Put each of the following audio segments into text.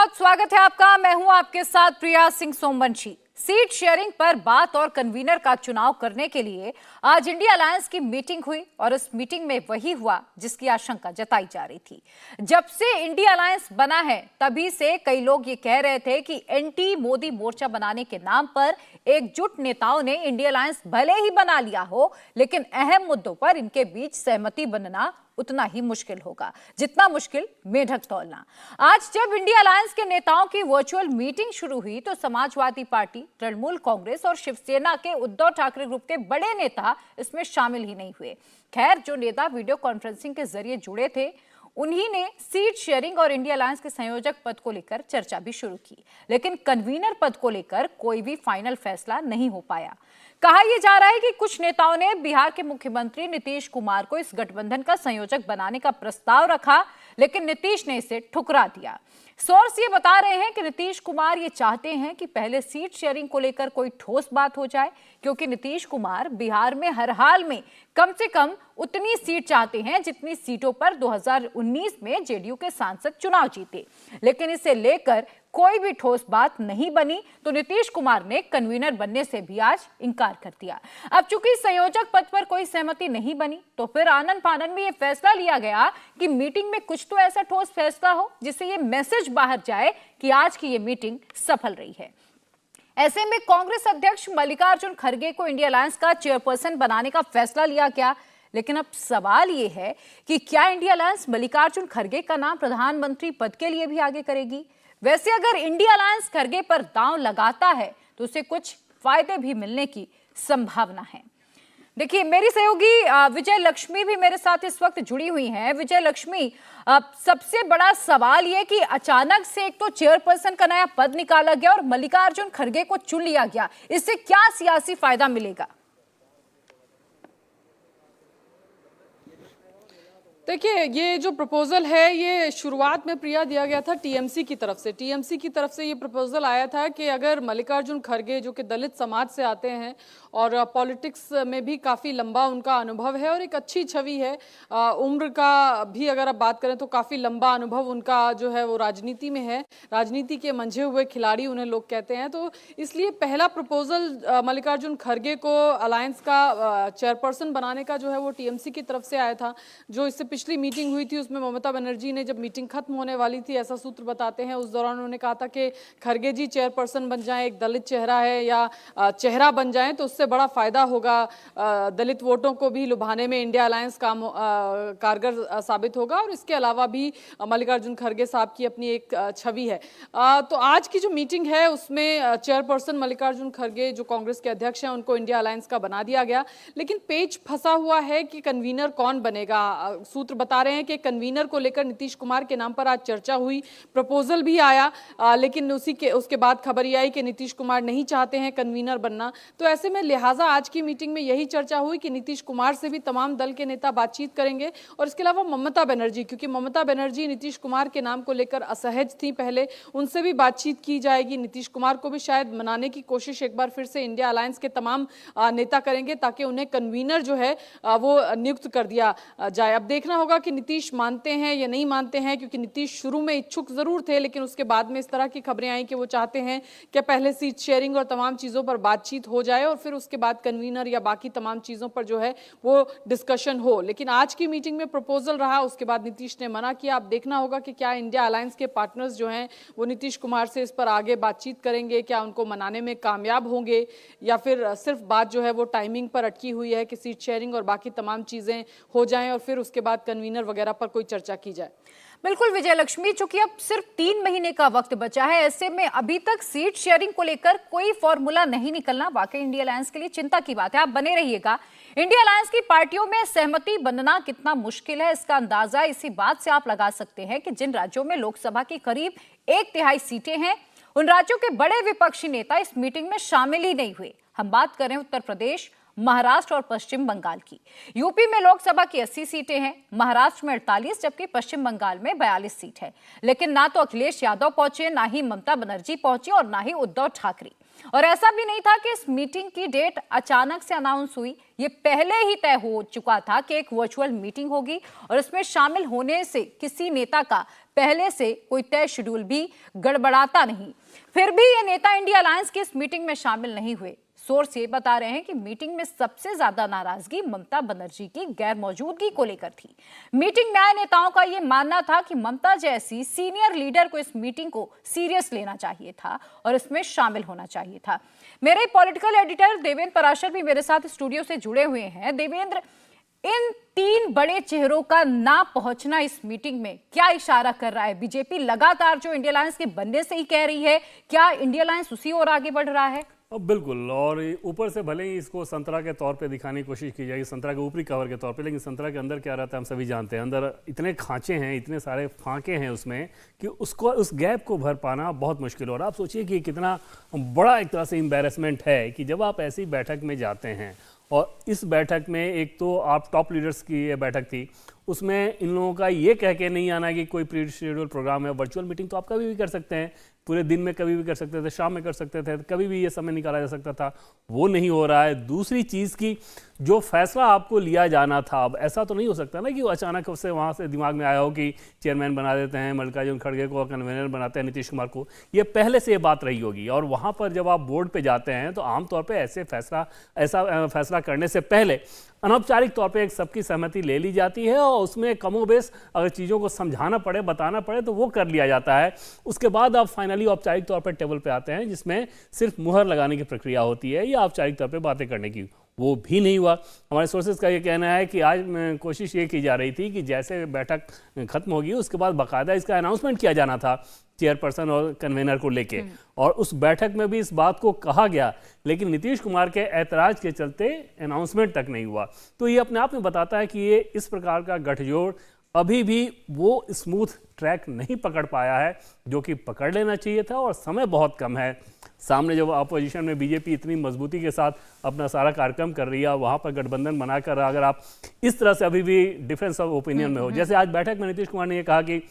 बहुत स्वागत है आपका। मैं हूं आपके साथ प्रिया सिंह सोमवंशी। सीट शेयरिंग पर बात और कन्वीनर का चुनाव करने के लिए आज इंडिया अलायंस की मीटिंग हुई और इस मीटिंग में वही हुआ जिसकी आशंका जताई जा रही थी। जब से इंडिया अलायंस बना है तभी से कई लोग ये कह रहे थे कि एंटी मोदी मोर्चा बनाने के नाम पर एकजुट नेताओं ने इंडिया अलायंस भले ही बना लिया हो, लेकिन अहम मुद्दों पर इनके बीच सहमति बनना उतना ही मुश्किल होगा जितना मुश्किल मेढक तौलना। आज जब इंडिया अलायंस के नेताओं की वर्चुअल मीटिंग शुरू हुई तो समाजवादी पार्टी, तृणमूल कांग्रेस और शिवसेना के उद्धव ठाकरे ग्रुप के बड़े नेता इसमें शामिल ही नहीं हुए। खैर, जो नेता वीडियो कॉन्फ्रेंसिंग के जरिए जुड़े थे उन्हीं ने सीट शेयरिंग और इंडिया अलायंस के संयोजक पद को लेकर चर्चा भी शुरू की, लेकिन कन्वीनर पद को लेकर कोई भी फाइनल फैसला नहीं हो पाया। कहा यह जा रहा है कि कुछ नेताओं ने बिहार के मुख्यमंत्री नीतीश कुमार को इस गठबंधन का संयोजक बनाने का प्रस्ताव रखा, लेकिन नीतीश ने इसे ठुकरा दिया। सोर्स ये बता रहे हैं कि नीतीश कुमार ये चाहते हैं कि पहले सीट शेयरिंग को लेकर कोई ठोस बात हो जाए, क्योंकि नीतीश कुमार बिहार में हर हाल में कम से कम उतनी सीट चाहते हैं जितनी सीटों पर 2019 में जेडीयू के सांसद चुनाव जीते, लेकिन इसे लेकर कोई भी ठोस बात नहीं बनी तो नीतीश कुमार ने कन्वीनर बनने से भी आज इंकार कर दिया। अब चूंकि संयोजक पद पर कोई सहमति नहीं बनी तो फिर आनन फानन में यह फैसला लिया गया कि मीटिंग में कुछ तो ऐसा ठोस फैसला हो जिससे यह मैसेज बाहर जाए कि आज की यह मीटिंग सफल रही है। ऐसे में कांग्रेस अध्यक्ष मल्लिकार्जुन खड़गे को इंडिया अलायंस का चेयरपर्सन बनाने का फैसला लिया गया, लेकिन अब सवाल यह है कि क्या इंडिया अलायंस मल्लिकार्जुन खड़गे का नाम प्रधानमंत्री पद के लिए भी आगे करेगी? वैसे अगर इंडिया अलायंस खड़गे पर दांव लगाता है तो उसे कुछ फायदे भी मिलने की संभावना है। देखिए, मेरी सहयोगी विजय लक्ष्मी भी मेरे साथ इस वक्त जुड़ी हुई हैं। विजय लक्ष्मी, सबसे बड़ा सवाल यह कि अचानक से एक तो चेयरपर्सन का नया पद निकाला गया और मल्लिकार्जुन खड़गे को चुन लिया गया, इससे क्या सियासी फायदा मिलेगा? देखिए, ये जो प्रपोजल है ये शुरुआत में प्रिया दिया गया था टीएमसी की तरफ से। टीएमसी की तरफ से ये प्रपोजल आया था कि अगर मल्लिकार्जुन खड़गे जो कि दलित समाज से आते हैं और पॉलिटिक्स में भी काफ़ी लंबा उनका अनुभव है और एक अच्छी छवि है, उम्र का भी अगर आप बात करें तो काफ़ी लंबा अनुभव उनका जो है वो राजनीति में है, राजनीति के मंझे हुए खिलाड़ी उन्हें लोग कहते हैं। तो इसलिए पहला प्रपोजल मल्लिकार्जुन खड़गे को अलायंस का चेयरपर्सन बनाने का जो है वो टीएमसी की तरफ से आया था। जो इससे पिछली मीटिंग हुई थी उसमें ममता बनर्जी ने, जब मीटिंग खत्म होने वाली थी ऐसा सूत्र बताते हैं, उस दौरान उन्होंने कहा था कि खड़गे जी चेयरपर्सन बन जाएं, एक दलित चेहरा है या चेहरा बन जाएं तो उससे बड़ा फायदा होगा, दलित वोटों को भी लुभाने में इंडिया अलायंस कारगर साबित होगा और इसके अलावा भी मल्लिकार्जुन खड़गे साहब की अपनी एक छवि है। तो आज की जो मीटिंग है उसमें चेयरपर्सन मल्लिकार्जुन खड़गे जो कांग्रेस के अध्यक्ष हैं उनको इंडिया अलायंस का बना दिया गया, लेकिन पेच फंसा हुआ है कि कन्वीनर कौन बनेगा। सूत्र बता रहे हैं कि कन्वीनर को लेकर नीतीश कुमार के नाम पर आज चर्चा हुई, प्रपोजल भी आया, लेकिन उसके बाद खबर ये आई कि नीतीश कुमार नहीं चाहते हैं कन्वीनर बनना। तो ऐसे में लिहाजा आज की मीटिंग में यही चर्चा हुई कि नीतीश कुमार से भी तमाम दल के नेता बातचीत करेंगे और इसके अलावा ममता बनर्जी, क्योंकि ममता बनर्जी नीतीश कुमार के नाम को लेकर असहज थी पहले, उनसे भी बातचीत की जाएगी। नीतीश कुमार को भी शायद मनाने की कोशिश एक बार फिर से इंडिया अलायंस के तमाम नेता करेंगे ताकि उन्हें कन्वीनर जो है वो नियुक्त कर दिया जाए। अब देखना होगा कि नीतीश मानते हैं या नहीं मानते हैं, क्योंकि नीतीश शुरू में इच्छुक जरूर थे लेकिन उसके बाद में इस तरह की खबरें आई कि वो चाहते हैं कि पहले सीट शेयरिंग और तमाम चीज़ों पर बातचीत हो जाए और फिर उसके बाद कन्वीनर या बाकी तमाम चीज़ों पर जो है वो डिस्कशन हो। लेकिन आज की मीटिंग में प्रपोजल रहा, उसके बाद नीतीश ने मना किया। अब देखना होगा कि क्या इंडिया अलायंस के पार्टनर्स जो हैं वो नीतीश कुमार से इस पर आगे बातचीत करेंगे, क्या उनको मनाने में कामयाब होंगे या फिर सिर्फ बात जो है वो टाइमिंग पर अटकी हुई है कि सीट शेयरिंग और बाकी तमाम चीज़ें हो जाएं और फिर उसके बाद कन्वीनर वगैरह पर कोई चर्चा की जाए। बिल्कुल विजय लक्ष्मी, चूंकि अब सिर्फ 3 महीने का वक्त बचा है, ऐसे में अभी तक सीट शेयरिंग को लेकर कोई फॉर्मूला नहीं निकलना वाकई इंडिया अलायंस के लिए चिंता की बात है। आप बने रहिएगा। इंडिया अलायंस की पार्टियों में सहमति बनना कितना मुश्किल है इसका अंदाजा इसी बात से आप लगा सकते हैं कि जिन राज्यों में लोकसभा की करीब 1/3 सीटें हैं उन राज्यों के बड़े विपक्षी नेता इस मीटिंग में शामिल ही नहीं हुए। हम बात करें उत्तर प्रदेश, महाराष्ट्र और पश्चिम बंगाल की। यूपी में लोकसभा की 80 सीटें हैं, महाराष्ट्र में 48 जबकि पश्चिम बंगाल में 42 सीट है। लेकिन ना तो अखिलेश यादव पहुंचे, ना ही ममता बनर्जी पहुंची और ना ही उद्धव ठाकरे। और ऐसा भी नहीं था कि इस मीटिंग की डेट अचानक से अनाउंस हुई, ये पहले ही तय हो चुका था कि एक वर्चुअल मीटिंग होगी और इसमें शामिल होने से किसी नेता का पहले से कोई तय शेड्यूल भी गड़बड़ाता नहीं। फिर भी ये नेता इंडिया अलायंस की इस मीटिंग में शामिल नहीं हुए। सोर्स ये बता रहे हैं कि मीटिंग में सबसे ज्यादा नाराजगी ममता बनर्जी की गैर मौजूदगी को लेकर थी। मीटिंग में आए नेताओं का यह मानना था कि ममता जैसी सीनियर लीडर को इस मीटिंग को सीरियस लेना चाहिए था और इसमें शामिल होना चाहिए था। मेरे पॉलिटिकल एडिटर देवेंद्र पराशर भी मेरे साथ स्टूडियो से जुड़े हुए हैं। देवेंद्र, इन तीन बड़े चेहरों का ना पहुंचना इस मीटिंग में क्या इशारा कर रहा है? बीजेपी लगातार जो इंडिया अलायंस के बनने से ही कह रही है, क्या इंडिया अलायंस उसी ओर आगे बढ़ रहा है? बिल्कुल, और ऊपर से भले ही इसको संतरा के तौर पे दिखाने की कोशिश की जाएगी, संतरा के ऊपरी कवर के तौर पे, लेकिन संतरा के अंदर क्या रहता है हम सभी जानते हैं। अंदर इतने खांचे हैं, इतने सारे फांके हैं उसमें कि उसको उस गैप को भर पाना बहुत मुश्किल हो रहा है। आप सोचिए कि कितना बड़ा एक तरह से एम्बैरेसमेंट है कि जब आप ऐसी बैठक में जाते हैं, और इस बैठक में एक तो आप टॉप लीडर्स की ये बैठक थी, उसमें इन लोगों का ये कह के नहीं आना कि कोई प्री शेड्यूल प्रोग्राम है। वर्चुअल मीटिंग तो आप कभी भी कर सकते हैं, पूरे दिन में कभी भी कर सकते थे, शाम में कर सकते थे, कभी भी ये समय निकाला जा सकता था, वो नहीं हो रहा है। दूसरी चीज़ की जो फैसला आपको लिया जाना था, अब ऐसा तो नहीं हो सकता ना कि वो अचानक उससे वहाँ से दिमाग में आया हो कि चेयरमैन बना देते हैं मल्लिकार्जुन खड़गे को, कन्वीनर बनाते हैं नीतीश कुमार को। ये पहले से ये बात रही होगी, और वहाँ पर जब आप बोर्ड पे जाते हैं तो आमतौर पर ऐसा फैसला करने से पहले अनौपचारिक तौर पे एक सबकी सहमति ले ली जाती है, और उसमें कमोबेश अगर चीज़ों को समझाना पड़े, बताना पड़े तो वो कर लिया जाता है। उसके बाद आप फाइनली औपचारिक तौर पर टेबल पे आते हैं, जिसमें सिर्फ मुहर लगाने की प्रक्रिया होती है या औपचारिक तौर पे बातें करने की। वो भी नहीं हुआ। हमारे सोर्सेज का ये कहना है कि आज कोशिश ये की जा रही थी कि जैसे बैठक खत्म होगी उसके बाद बाकायदा इसका अनाउंसमेंट किया जाना था चेयरपर्सन और कन्वेनर को लेके, और उस बैठक में भी इस बात को कहा गया, लेकिन नीतीश कुमार के ऐतराज के चलते अनाउंसमेंट तक नहीं हुआ। तो ये अपने आप में बताता है कि ये इस प्रकार का गठजोड़ अभी भी वो स्मूथ ट्रैक नहीं पकड़ पाया है जो कि पकड़ लेना चाहिए था, और समय बहुत कम है। सामने जब अपोजिशन में बीजेपी इतनी मजबूती के साथ अपना सारा कार्यक्रम कर रही है, वहाँ पर गठबंधन बनाकर अगर आप इस तरह से अभी भी डिफरेंस ऑफ ओपिनियन में हो, जैसे आज बैठक में नीतीश कुमार ने ये कहा कि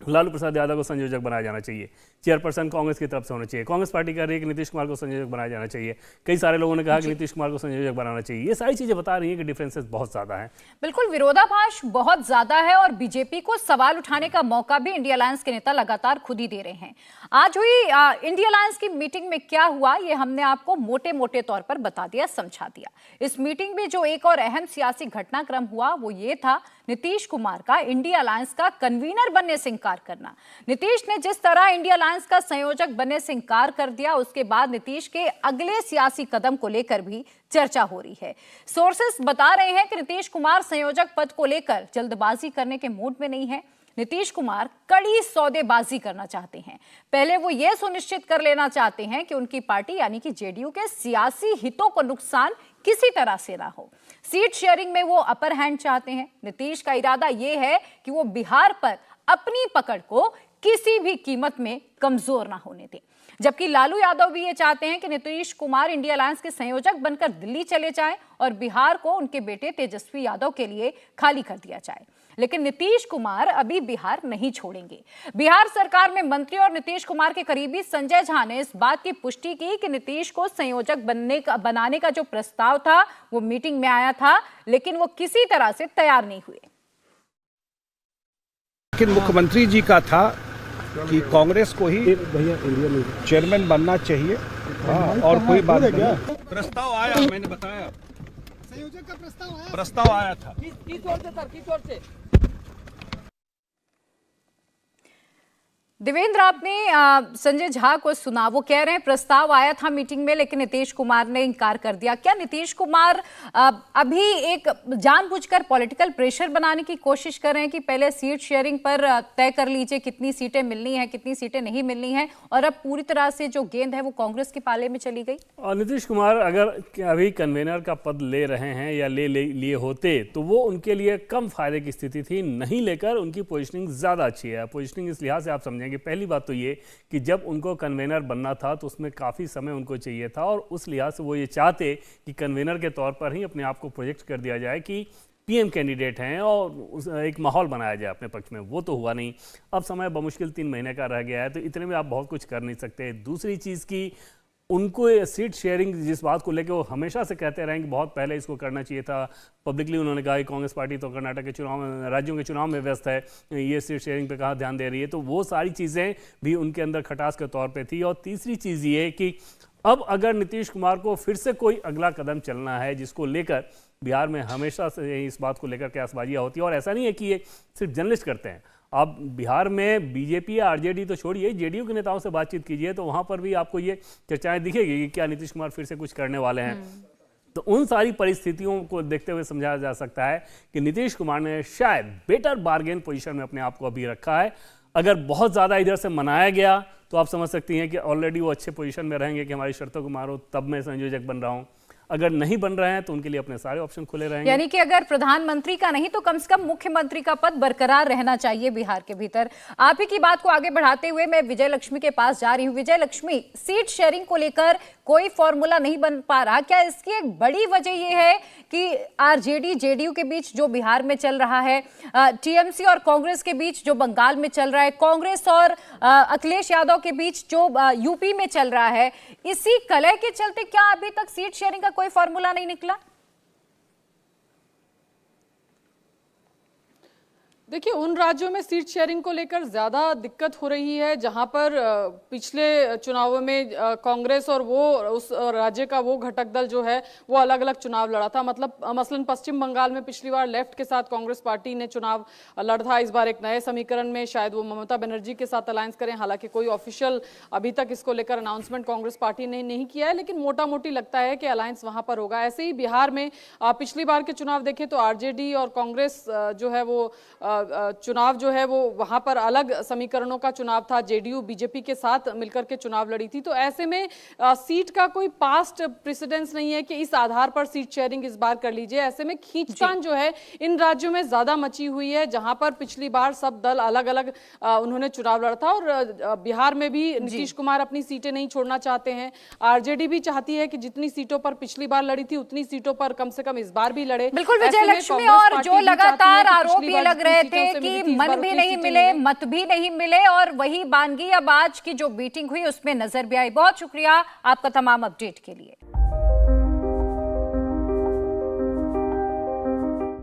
लालू प्रसाद यादव को संयोजक बनाया जाना चाहिए, चेयरपर्सन कांग्रेस की तरफ से होना चाहिए, कांग्रेस पार्टी कह रही है कि नीतीश कुमार को संयोजक बनाया जाना चाहिए, कई सारे लोगों ने कहा कि नीतीश कुमार को संयोजक बनाना चाहिए। ये सारी चीजें बता रही हैं कि डिफरेंसेस बहुत ज्यादा हैं। बिल्कुल, विरोधाभास बहुत ज्यादा है, और बीजेपी को सवाल उठाने का मौका भी इंडिया अलायंस के नेता लगातार खुद ही दे रहे हैं। आज हुई इंडिया अलायंस की मीटिंग में क्या हुआ, ये हमने आपको मोटे मोटे तौर पर बता दिया, समझा दिया। इस मीटिंग में जो एक और अहम सियासी घटनाक्रम हुआ वो ये था नीतीश कुमार का इंडिया अलायंस का कन्वीनर बनने से इंकार करना। नीतीश ने जिस तरह इंडिया अलायंस का संयोजक बनने से इंकार कर दिया, उसके बाद नीतीश के अगले सियासी कदम को लेकर भी चर्चा हो रही है। सोर्सेस बता रहे हैं कि नीतीश कुमार संयोजक पद को लेकर जल्दबाजी करने के मूड में नहीं है। नीतीश कुमार कड़ी सौदेबाजी करना चाहते हैं। पहले वो ये सुनिश्चित कर लेना चाहते हैं कि उनकी पार्टी यानी कि जेडीयू के सियासी हितों को नुकसान किसी तरह से ना हो। सीट शेयरिंग में वो अपर हैंड चाहते हैं। नीतीश का इरादा ये है कि वो बिहार पर अपनी पकड़ को किसी भी कीमत में कमजोर ना होने दें, जबकि लालू यादव भी ये चाहते हैं कि नीतीश कुमार इंडिया अलायंस के संयोजक बनकर दिल्ली चले जाएं और बिहार को उनके बेटे तेजस्वी यादव के लिए खाली कर दिया जाए। लेकिन नीतीश कुमार अभी बिहार नहीं छोड़ेंगे। बिहार सरकार में मंत्री और नीतीश कुमार के करीबी संजय झा ने इस बात की पुष्टि की कि नीतीश को संयोजक बनाने का जो प्रस्ताव था वो मीटिंग में आया था, लेकिन वो किसी तरह से तैयार नहीं हुए। लेकिन मुख्यमंत्री जी का था कि कांग्रेस को ही चेयरमैन बनना चाहिए, और कोई बात नहीं। प्रस्ताव आया, मैंने बताया संयोजक का प्रस्ताव आया था। किस ओर से सर, किस ओर से? देवेंद्र, आपने संजय झा को सुना, वो कह रहे हैं प्रस्ताव आया था मीटिंग में लेकिन नीतीश कुमार ने इंकार कर दिया। क्या नीतीश कुमार अभी एक जानबूझकर पॉलिटिकल प्रेशर बनाने की कोशिश कर रहे हैं कि पहले सीट शेयरिंग पर तय कर लीजिए कितनी सीटें मिलनी है, कितनी सीटें नहीं मिलनी है, और अब पूरी तरह से जो गेंद है वो कांग्रेस के पाले में चली गई? और नीतीश कुमार अगर अभी कन्वेनर का पद ले रहे हैं या लिए होते तो वो उनके लिए कम फायदे की स्थिति थी, नहीं लेकर उनकी पोजिशनिंग ज़्यादा अच्छी है। पोजिशनिंग इस लिहाज से आप समझें कि पहली बात तो ये कि जब उनको कन्वेनर बनना था तो उसमें काफ़ी समय उनको चाहिए था, और उस लिहाज से वो ये चाहते कि कन्वेनर के तौर पर ही अपने आप को प्रोजेक्ट कर दिया जाए कि पीएम कैंडिडेट हैं और एक माहौल बनाया जाए अपने पक्ष में। वो तो हुआ नहीं। अब समय बमुश्किल 3 महीने का रह गया है, तो इतने में आप बहुत कुछ कर नहीं सकते। दूसरी चीज़ की उनको ये सीट शेयरिंग जिस बात को लेकर वो हमेशा से कहते रहे कि बहुत पहले इसको करना चाहिए था। पब्लिकली उन्होंने कहा कि कांग्रेस पार्टी तो कर्नाटक के चुनाव में, राज्यों के चुनाव में व्यस्त है, ये सीट शेयरिंग पे कहाँ ध्यान दे रही है। तो वो सारी चीज़ें भी उनके अंदर खटास के तौर पे थी। और तीसरी चीज़ ये कि अब अगर नीतीश कुमार को फिर से कोई अगला कदम चलना है, जिसको लेकर बिहार में हमेशा से इस बात को लेकर कयासबाजियाँ होती है, और ऐसा नहीं है कि ये सिर्फ जर्नलिस्ट करते हैं। आप बिहार में बीजेपी या आरजेडी तो छोड़िए, जेडीयू के नेताओं से बातचीत कीजिए तो वहाँ पर भी आपको ये चर्चाएं दिखेगी कि क्या नीतीश कुमार फिर से कुछ करने वाले हैं। तो उन सारी परिस्थितियों को देखते हुए समझाया जा सकता है कि नीतीश कुमार ने शायद बेटर बार्गेन पोजीशन में अपने आप को अभी रखा है। अगर बहुत ज़्यादा इधर से मनाया गया तो आप समझ सकती हैं कि ऑलरेडी वो अच्छे पोजीशन में रहेंगे कि हमारी शर्तों को मारो तब मैं संयोजक बन रहा हूँ। अगर नहीं बन रहे हैं तो उनके लिए अपने सारे ऑप्शन खुले रहेंगे। यानी कि अगर प्रधानमंत्री का नहीं तो कम से कम मुख्यमंत्री का पद बरकरार रहना चाहिए बिहार के भीतर। आप ही की बात को आगे बढ़ाते हुए मैं विजय लक्ष्मी के पास जा रही हूं। विजय लक्ष्मी, सीट शेयरिंग को लेकर कोई फॉर्मूला नहीं बन पा रहा, क्या इसकी एक बड़ी वजह यह है कि आरजेडी जेडीयू के बीच जो बिहार में चल रहा है, टीएमसी और कांग्रेस के बीच जो बंगाल में चल रहा है, कांग्रेस और अखिलेश यादव के बीच जो यूपी में चल रहा है, इसी कलह के चलते क्या अभी तक सीट शेयरिंग का कोई फॉर्मूला नहीं निकला? देखिए, उन राज्यों में सीट शेयरिंग को लेकर ज्यादा दिक्कत हो रही है जहां पर पिछले चुनावों में कांग्रेस और वो उस राज्य का वो घटक दल जो है वो अलग अलग चुनाव लड़ा था। मतलब मसलन पश्चिम बंगाल में पिछली बार लेफ्ट के साथ कांग्रेस पार्टी ने चुनाव लड़ा था। इस बार एक नए समीकरण में शायद वो ममता बनर्जी के साथ अलायंस करें। हालांकि कोई ऑफिशियल अभी तक इसको लेकर अनाउंसमेंट कांग्रेस पार्टी ने नहीं किया है, लेकिन मोटा मोटी लगता है कि अलायंस वहां पर होगा। ऐसे ही बिहार में पिछली बार के चुनाव देखें तो आरजेडी और कांग्रेस जो है वो चुनाव जो है वो वहां पर अलग समीकरणों का चुनाव था। जेडीयू बीजेपी के साथ मिलकर के चुनाव लड़ी थी। तो ऐसे में सीट का कोई पास्ट प्रेसिडेंस नहीं है कि इस आधार पर सीट शेयरिंग इस बार कर लीजिए। ऐसे में खींचतान जो है इन राज्यों में ज्यादा मची हुई है जहां पर पिछली बार सब दल अलग अलग उन्होंने चुनाव लड़ा था। और बिहार में भी नीतीश कुमार अपनी सीटें नहीं छोड़ना चाहते हैं। आरजेडी भी चाहती है कि जितनी सीटों पर पिछली बार लड़ी थी उतनी सीटों पर कम से कम इस बार भी लड़े। बिल्कुल विजय लक्ष्मी, और जो लगातार आरोप ये लग रहे थे कि मन भी नहीं मिले, मत भी नहीं मिले, और वही बानगी अब आज की जो मीटिंग हुई उसमें नजर भी आई। बहुत शुक्रिया आपका तमाम अपडेट के लिए।